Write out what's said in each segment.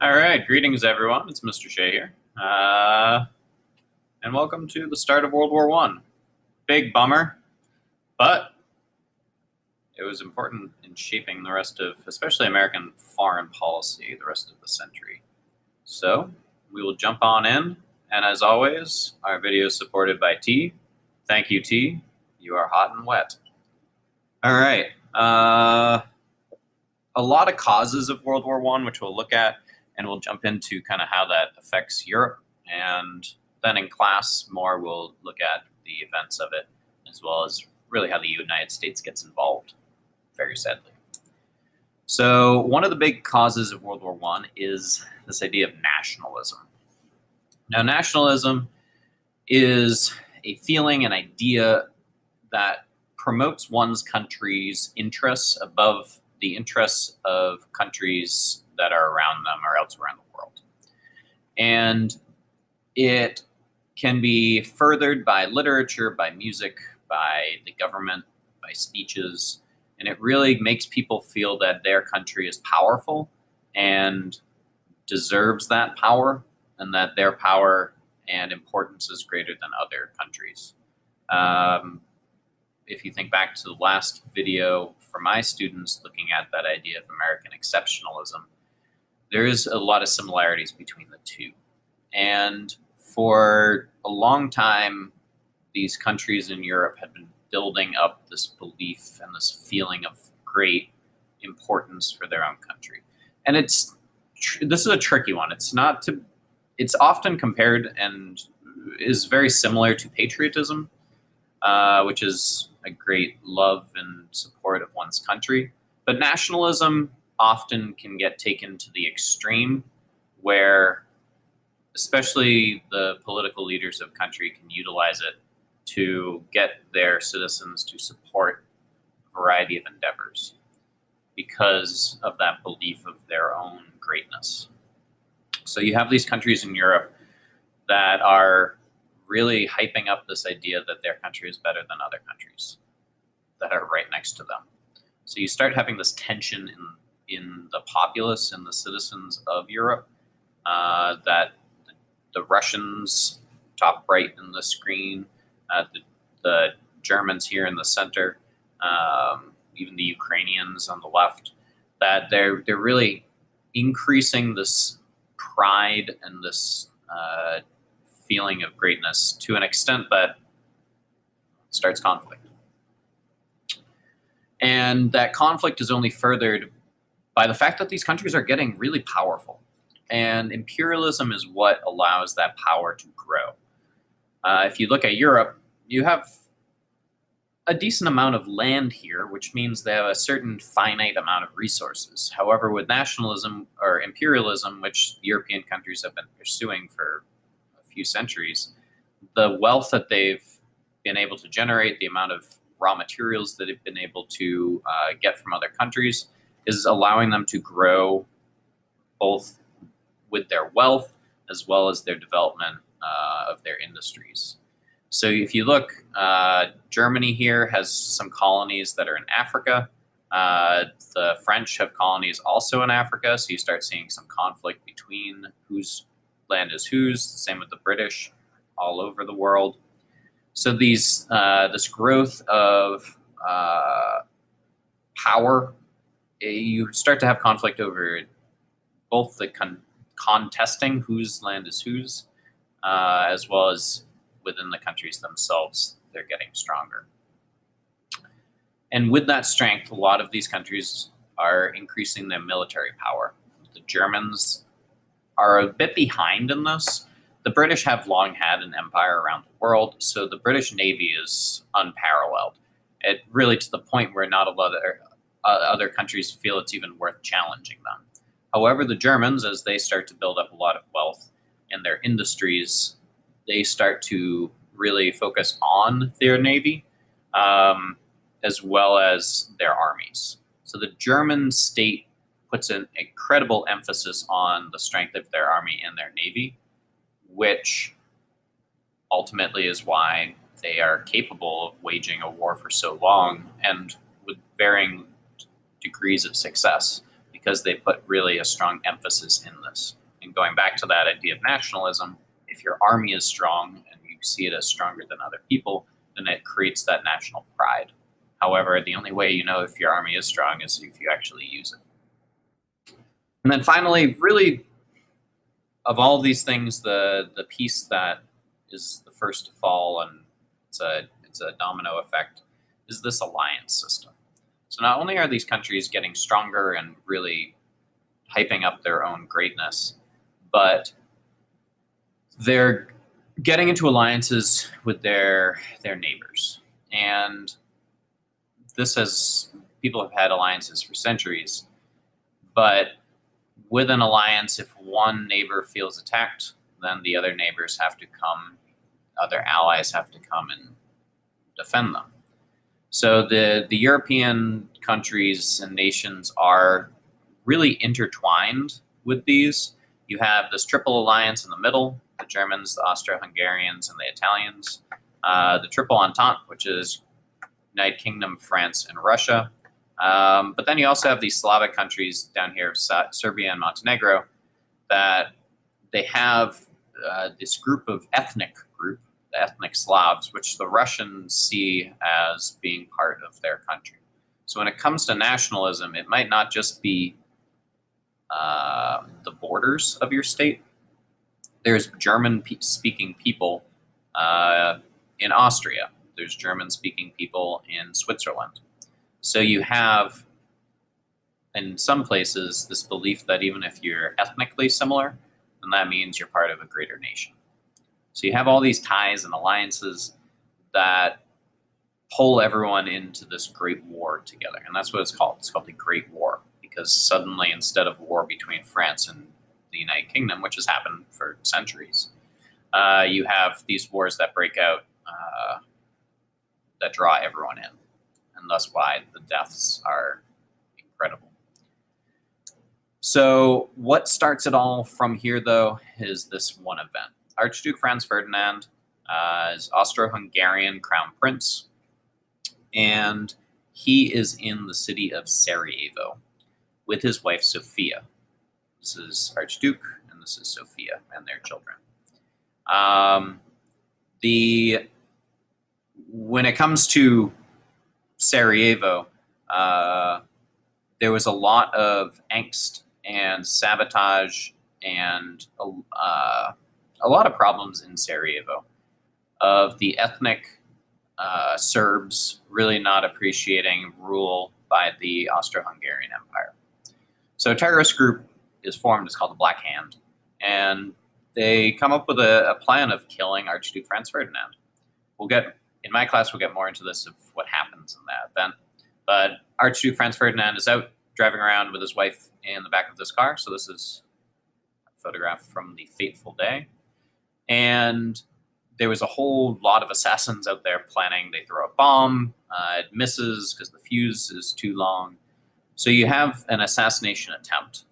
All right, greetings everyone. It's Mr. Shea here, and welcome to the start of World War I. Big bummer, but it was important in shaping the rest of, especially American foreign policy, the rest of the century. So we will jump on in, and as always, our video is supported by tea. Thank you, tea. You are hot and wet. All right. A lot of causes of World War I, which we'll look at, and we'll jump into kind of how that affects Europe. And then in class more, we'll look at the events of it, as well as really how the United States gets involved, very sadly. So one of the big causes of World War I is this idea of nationalism. Now, nationalism is a feeling, an idea that promotes one's country's interests above the interests of countries that are around them or elsewhere in the world. And it can be furthered by literature, by music, by the government, by speeches, and it really makes people feel that their country is powerful and deserves that power, and that their power and importance is greater than other countries. If you think back to the last video for my students looking at that idea of American exceptionalism, there is a lot of similarities between the two. And for a long time, these countries in Europe had been building up this belief and this feeling of great importance for their own country. And this is a tricky one. It's often compared and is very similar to patriotism, which is a great love and support of one's country. But nationalism often can get taken to the extreme, where especially the political leaders of country can utilize it to get their citizens to support a variety of endeavors because of that belief of their own greatness. So you have these countries in Europe that are really hyping up this idea that their country is better than other countries that are right next to them. So you start having this tension in the populace and the citizens of Europe, that the Russians, top right in the screen, the Germans here in the center, even the Ukrainians on the left, that they're really increasing this pride and this feeling of greatness to an extent that starts conflict. And that conflict is only furthered by the fact that these countries are getting really powerful. And imperialism is what allows that power to grow. If you look at Europe, you have a decent amount of land here, which means they have a certain finite amount of resources. However, with nationalism or imperialism, which European countries have been pursuing for a few centuries, the wealth that they've been able to generate, the amount of raw materials that they've been able to get from other countries, is allowing them to grow both with their wealth as well as their development of their industries. So if you look, Germany here has some colonies that are in Africa. The French have colonies also in Africa, so you start seeing some conflict between whose land is whose. Same with the British all over the world. So this growth of power, you start to have conflict over both the contesting whose land is whose, as well as within the countries themselves, they're getting stronger. And with that strength, a lot of these countries are increasing their military power. The Germans are a bit behind in this. The British have long had an empire around the world, so the British Navy is unparalleled. It really to the point where not a lot of other countries feel it's even worth challenging them. However, the Germans, as they start to build up a lot of wealth in their industries, they start to really focus on their navy, as well as their armies. So the German state puts an incredible emphasis on the strength of their army and their navy, which ultimately is why they are capable of waging a war for so long and with varying degrees of success, because they put really a strong emphasis in this. And going back to that idea of nationalism, if your army is strong and you see it as stronger than other people, then it creates that national pride. However, the only way you know if your army is strong is if you actually use it. And then finally, really, of all these things, the piece that is the first to fall, and it's a domino effect, is this alliance system. So not only are these countries getting stronger and really hyping up their own greatness, but they're getting into alliances with their neighbors. And people have had alliances for centuries, but with an alliance, if one neighbor feels attacked, then the other neighbors have to come, other allies have to come and defend them. So the European countries and nations are really intertwined with these. You have this triple alliance in the middle, the Germans, the Austro-Hungarians, and the Italians. The Triple Entente, which is United Kingdom, France, and Russia. But then you also have these Slavic countries down here, Serbia and Montenegro, that they have this the ethnic Slavs, which the Russians see as being part of their country. So when it comes to nationalism, it might not just be the borders of your state. There's German-speaking people in Austria. There's German-speaking people in Switzerland. So you have, in some places, this belief that even if you're ethnically similar, then that means you're part of a greater nation. So you have all these ties and alliances that pull everyone into this great war together. And that's what it's called. It's called the Great War, because suddenly, instead of war between France and the United Kingdom, which has happened for centuries, you have these wars that break out that draw everyone in. And that's why the deaths are incredible. So what starts it all from here, though, is this one event. Archduke Franz Ferdinand is Austro-Hungarian crown prince, and he is in the city of Sarajevo with his wife Sofia. This is Archduke, and this is Sofia and their children. When it comes to Sarajevo, there was a lot of angst and sabotage and a lot of problems in Sarajevo of the ethnic Serbs really not appreciating rule by the Austro-Hungarian Empire. So a terrorist group is formed. It's called the Black Hand, and they come up with a plan of killing Archduke Franz Ferdinand. In my class, we'll get more into this of what happens in that event. But Archduke Franz Ferdinand is out driving around with his wife in the back of this car. So this is a photograph from the fateful day. And there was a whole lot of assassins out there planning. They throw a bomb. It misses because the fuse is too long. So you have an assassination attempt.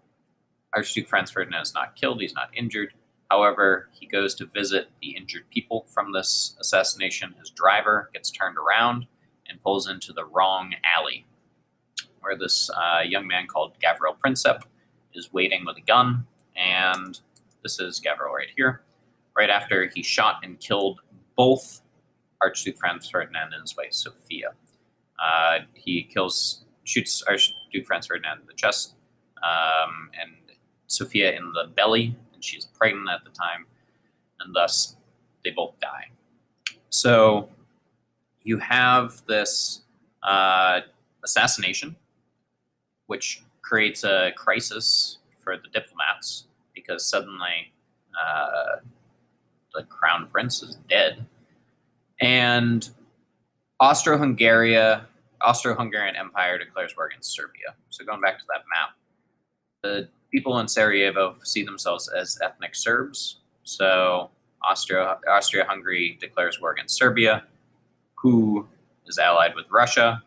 Archduke Franz Ferdinand is not killed. He's not injured. However, he goes to visit the injured people from this assassination. His driver gets turned around and pulls into the wrong alley, where this young man called Gavril Princip is waiting with a gun. And this is Gavril right here, right after he shot and killed both Archduke Franz Ferdinand and his wife, Sofia. He shoots Archduke Franz Ferdinand in the chest and Sofia in the belly. She's pregnant at the time, and thus they both die. So you have this assassination, which creates a crisis for the diplomats, because suddenly the crown prince is dead. And Austro-Hungarian Empire declares war against Serbia. So going back to that map, the people in Sarajevo see themselves as ethnic Serbs. So Austria-Hungary declares war against Serbia, who is allied with Russia.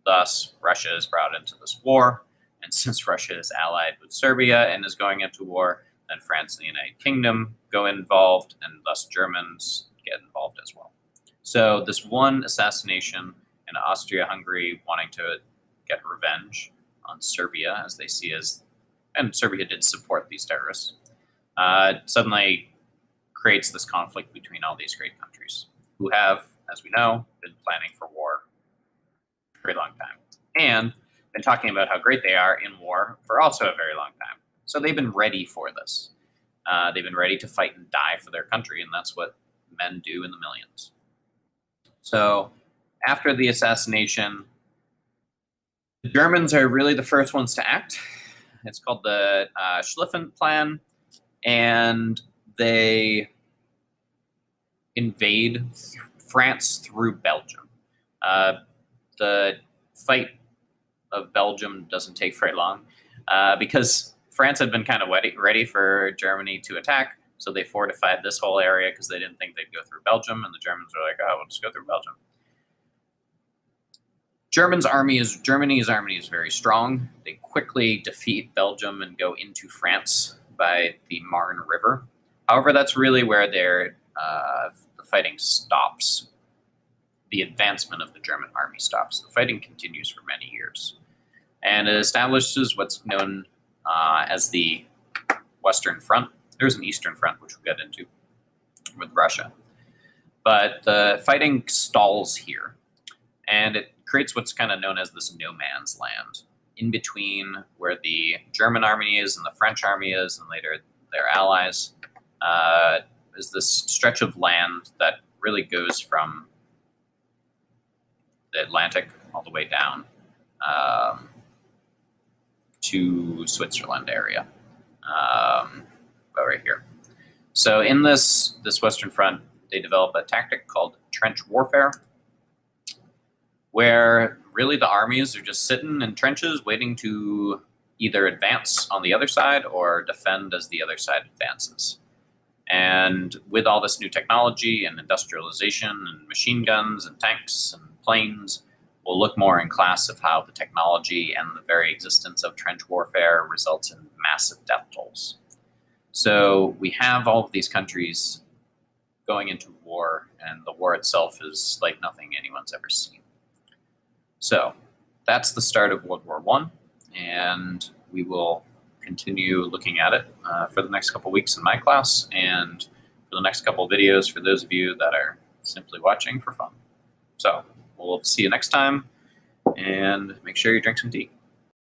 Thus, Russia is brought into this war. And since Russia is allied with Serbia and is going into war, then France and the United Kingdom go involved, and thus Germans get involved as well. So this one assassination in Austria-Hungary wanting to get revenge on Serbia, as they see as, and Serbia did support these terrorists, suddenly creates this conflict between all these great countries who have, as we know, been planning for war for a very long time, and been talking about how great they are in war for also a very long time. So they've been ready for this. They've been ready to fight and die for their country, and that's what men do in the millions. So after the assassination, the Germans are really the first ones to act. It's called the Schlieffen Plan, and they invade France through Belgium. The fight of Belgium doesn't take very long because France had been kind of ready for Germany to attack, so they fortified this whole area because they didn't think they'd go through Belgium, and the Germans were like, oh, we'll just go through Belgium. Germany's army is very strong. They quickly defeat Belgium and go into France by the Marne River. However, that's really where the fighting stops. The advancement of the German army stops. The fighting continues for many years. And it establishes what's known as the Western Front. There's an Eastern Front, which we'll get into with Russia. But the fighting stalls here. And it creates what's kind of known as this no man's land, in between where the German army is and the French army is, and later their allies, is this stretch of land that really goes from the Atlantic all the way down to Switzerland area, right here. So in this Western Front, they develop a tactic called trench warfare, where really the armies are just sitting in trenches waiting to either advance on the other side or defend as the other side advances. And with all this new technology and industrialization and machine guns and tanks and planes, we'll look more in class of how the technology and the very existence of trench warfare results in massive death tolls. So we have all of these countries going into war, and the war itself is like nothing anyone's ever seen. So that's the start of World War I, and we will continue looking at it for the next couple weeks in my class, and for the next couple of videos for those of you that are simply watching for fun. So we'll see you next time, and make sure you drink some tea.